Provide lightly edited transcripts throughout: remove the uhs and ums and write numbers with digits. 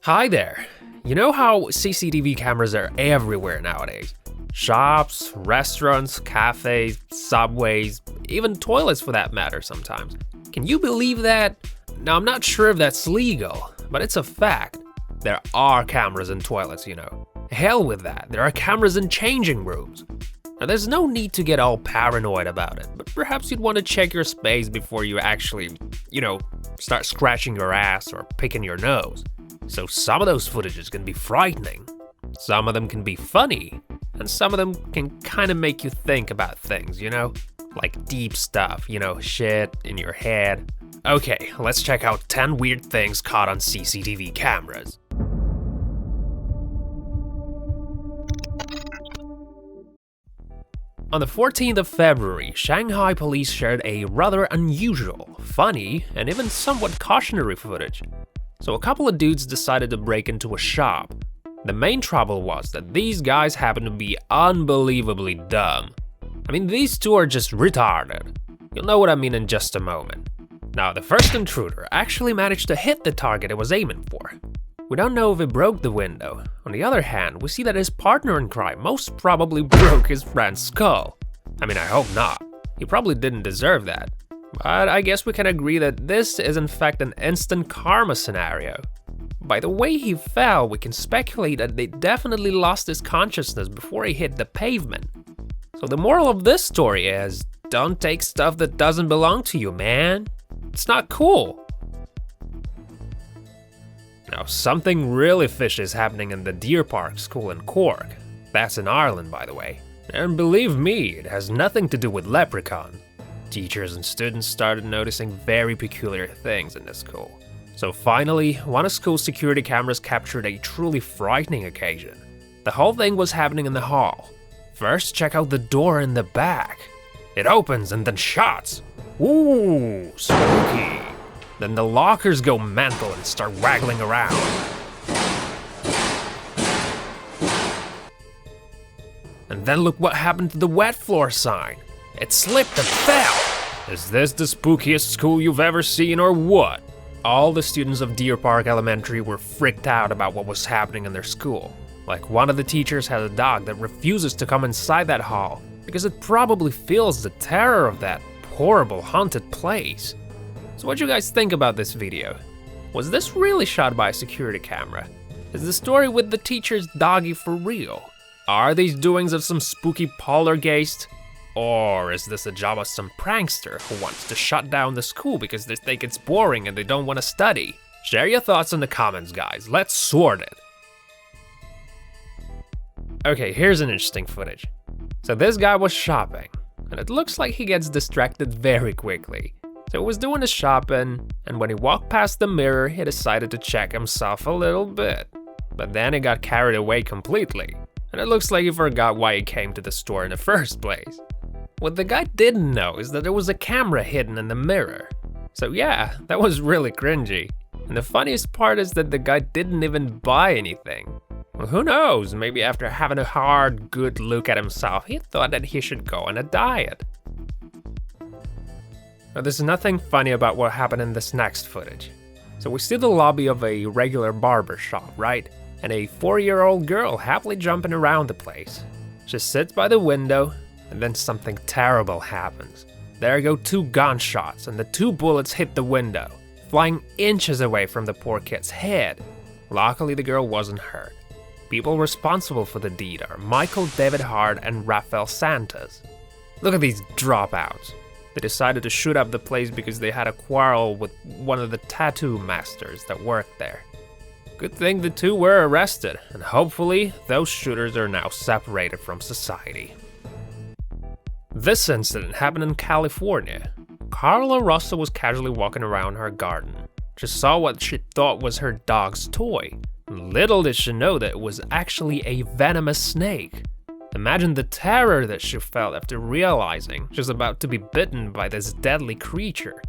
Hi there. You know how CCTV cameras are everywhere nowadays? Shops, restaurants, cafes, subways, even toilets for that matter sometimes. Can you believe that? Now, I'm not sure if that's legal, but it's a fact. There are cameras in toilets, you know. Hell with that, there are cameras in changing rooms. Now, there's no need to get all paranoid about it, but perhaps you'd want to check your space before you actually, start scratching your ass or picking your nose. So some of those footages can be frightening, some of them can be funny, and some of them can kind of make you think about things, like deep stuff, shit in your head. Okay, let's check out 10 weird things caught on CCTV cameras. On the 14th of February, Shanghai police shared a rather unusual, funny, and even somewhat cautionary footage. So a couple of dudes decided to break into a shop. The main trouble was that these guys happened to be unbelievably dumb. I mean, these two are just retarded. You'll know what I mean in just a moment. Now, the first intruder actually managed to hit the target it was aiming for. We don't know if it broke the window. On the other hand, we see that his partner in crime most probably broke his friend's skull. I mean, I hope not. He probably didn't deserve that. But I guess we can agree that this is in fact an instant karma scenario. By the way he fell, we can speculate that they definitely lost his consciousness before he hit the pavement. So the moral of this story is, don't take stuff that doesn't belong to you, man. It's not cool. Now, something really fishy is happening in the Deer Park School in Cork. That's in Ireland, by the way. And believe me, it has nothing to do with Leprechaun. Teachers and students started noticing very peculiar things in the school. So finally, one of school's security cameras captured a truly frightening occasion. The whole thing was happening in the hall. First, check out the door in the back. It opens and then shuts. Ooh, spooky. Then the lockers go mental and start waggling around. And then look what happened to the wet floor sign. It slipped and fell. Is this the spookiest school you've ever seen or what? All the students of Deer Park Elementary were freaked out about what was happening in their school. Like, one of the teachers has a dog that refuses to come inside that hall because it probably feels the terror of that horrible haunted place. So what do you guys think about this video? Was this really shot by a security camera? Is the story with the teacher's doggy for real? Are these doings of some spooky poltergeist? Or is this a job of some prankster who wants to shut down the school because they think it's boring and they don't want to study? Share your thoughts in the comments, guys. Let's sort it. Okay, here's an interesting footage. So this guy was shopping, and it looks like he gets distracted very quickly. So he was doing his shopping, and when he walked past the mirror, he decided to check himself a little bit. But then he got carried away completely, and it looks like he forgot why he came to the store in the first place. What the guy didn't know is that there was a camera hidden in the mirror. So yeah, that was really cringy. And the funniest part is that the guy didn't even buy anything. Well, who knows, maybe after having a hard, good look at himself, he thought that he should go on a diet. Now, there's nothing funny about what happened in this next footage. So we see the lobby of a regular barber shop, right? And a 4-year-old girl happily jumping around the place. She sits by the window, and then something terrible happens. There go 2 gunshots, and the 2 bullets hit the window, flying inches away from the poor kid's head. Luckily, the girl wasn't hurt. People responsible for the deed are Michael David Hart and Rafael Santos. Look at these dropouts. They decided to shoot up the place because they had a quarrel with one of the tattoo masters that worked there. Good thing the 2 were arrested, and hopefully those shooters are now separated from society. This incident happened in California. Carla Russell was casually walking around her garden. She saw what she thought was her dog's toy. Little did she know that it was actually a venomous snake. Imagine the terror that she felt after realizing she was about to be bitten by this deadly creature.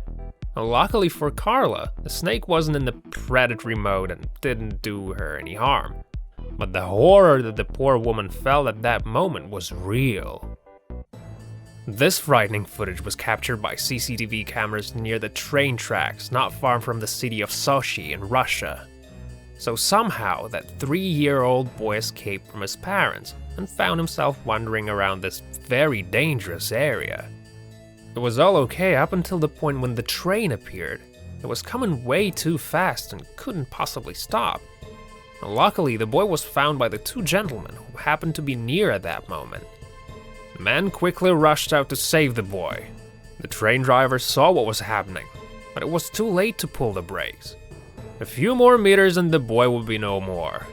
And luckily for Carla, the snake wasn't in the predatory mode and didn't do her any harm. But the horror that the poor woman felt at that moment was real. This frightening footage was captured by CCTV cameras near the train tracks not far from the city of Sochi in Russia. So somehow that 3-year-old boy escaped from his parents and found himself wandering around this very dangerous area. It was all okay up until the point when the train appeared. It was coming way too fast and couldn't possibly stop. Luckily, the boy was found by the 2 gentlemen who happened to be near at that moment. The men quickly rushed out to save the boy. The train driver saw what was happening, but it was too late to pull the brakes. A few more meters and the boy would be no more.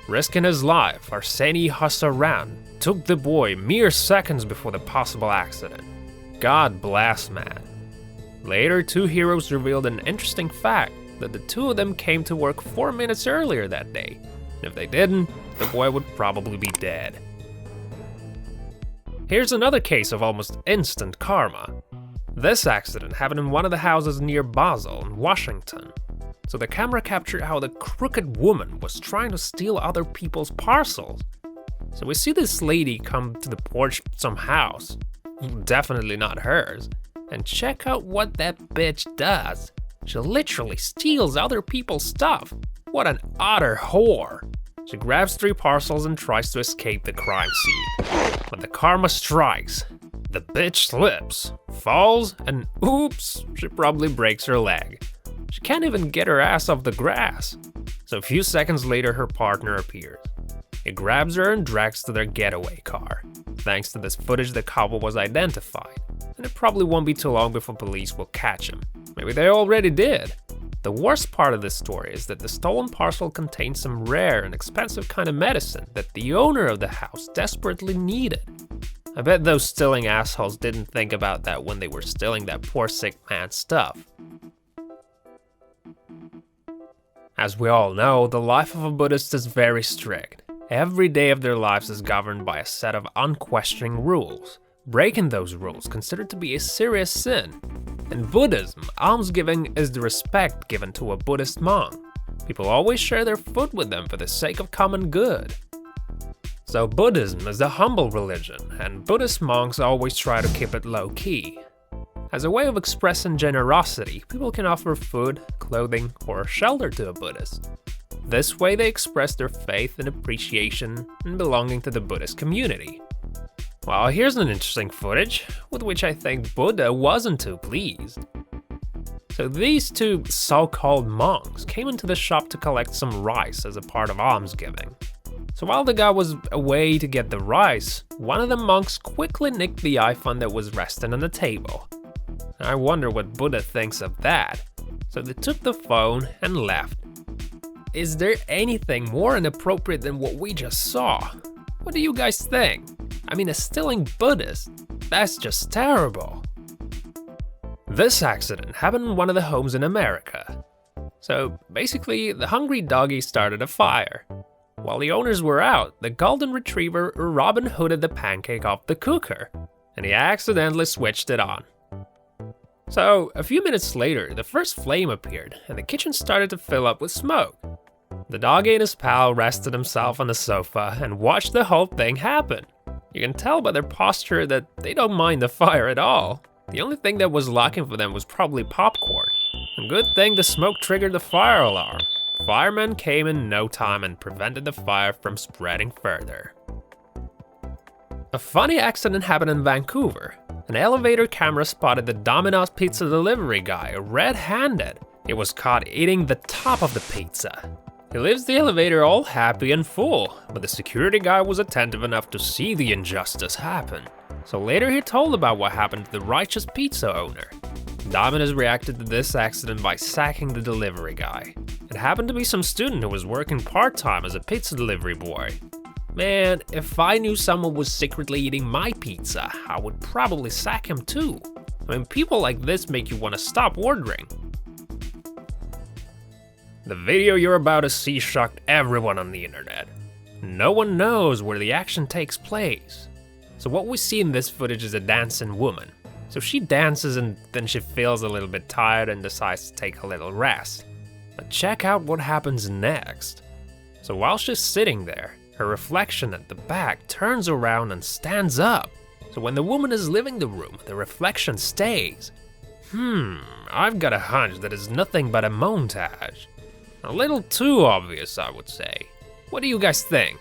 Risking his life, Arseny Hassaran took the boy mere seconds before the possible accident. God bless, man. Later, 2 heroes revealed an interesting fact, that the 2 of them came to work 4 minutes earlier that day. And if they didn't, the boy would probably be dead. Here's another case of almost instant karma. This accident happened in one of the houses near Basel in Washington. So the camera captured how the crooked woman was trying to steal other people's parcels. So we see this lady come to the porch of some house, definitely not hers, and check out what that bitch does. She literally steals other people's stuff. What an utter whore. She grabs 3 parcels and tries to escape the crime scene. But the karma strikes. The bitch slips, falls, and oops, she probably breaks her leg. She can't even get her ass off the grass. So a few seconds later, her partner appears. He grabs her and drags to their getaway car. Thanks to this footage, the couple was identified, and it probably won't be too long before police will catch him. Maybe they already did. The worst part of this story is that the stolen parcel contained some rare and expensive kind of medicine that the owner of the house desperately needed. I bet those stealing assholes didn't think about that when they were stealing that poor sick man's stuff. As we all know, the life of a Buddhist is very strict. Every day of their lives is governed by a set of unquestioning rules. Breaking those rules considered to be a serious sin. In Buddhism, almsgiving is the respect given to a Buddhist monk. People always share their food with them for the sake of common good. So Buddhism is a humble religion, and Buddhist monks always try to keep it low-key. As a way of expressing generosity, people can offer food, clothing, or shelter to a Buddhist. This way they express their faith and appreciation and belonging to the Buddhist community. Well, here's an interesting footage, with which I think Buddha wasn't too pleased. So these 2 so-called monks came into the shop to collect some rice as a part of almsgiving. So while the guy was away to get the rice, one of the monks quickly nicked the iPhone that was resting on the table. I wonder what Buddha thinks of that. So they took the phone and left. Is there anything more inappropriate than what we just saw? What do you guys think? I mean, a stealing Buddhist? That's just terrible. This accident happened in one of the homes in America. So basically, the hungry doggy started a fire. While the owners were out, the golden retriever Robin Hooded the pancake off the cooker, and he accidentally switched it on. So a few minutes later, the first flame appeared, and the kitchen started to fill up with smoke. The doggy and his pal rested himself on the sofa and watched the whole thing happen. You can tell by their posture that they don't mind the fire at all. The only thing that was lacking for them was probably popcorn. A good thing the smoke triggered the fire alarm. Firemen came in no time and prevented the fire from spreading further. A funny accident happened in Vancouver. An elevator camera spotted the Domino's pizza delivery guy red-handed. He was caught eating the top of the pizza. He leaves the elevator all happy and full, but the security guy was attentive enough to see the injustice happen. So later he told about what happened to the righteous pizza owner. Domino's reacted to this accident by sacking the delivery guy. It happened to be some student who was working part-time as a pizza delivery boy. Man, if I knew someone was secretly eating my pizza, I would probably sack him too. I mean, people like this make you want to stop ordering. The video you're about to see shocked everyone on the internet. No one knows where the action takes place. So what we see in this footage is a dancing woman. So she dances and then she feels a little bit tired and decides to take a little rest. But check out what happens next. So while she's sitting there, her reflection at the back turns around and stands up. So when the woman is leaving the room, the reflection stays. I've got a hunch that it's nothing but a montage. A little too obvious, I would say. What do you guys think?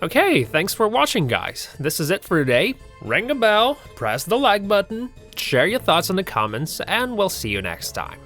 Okay, thanks for watching, guys. This is it for today. Ring a bell, press the like button, share your thoughts in the comments, and we'll see you next time.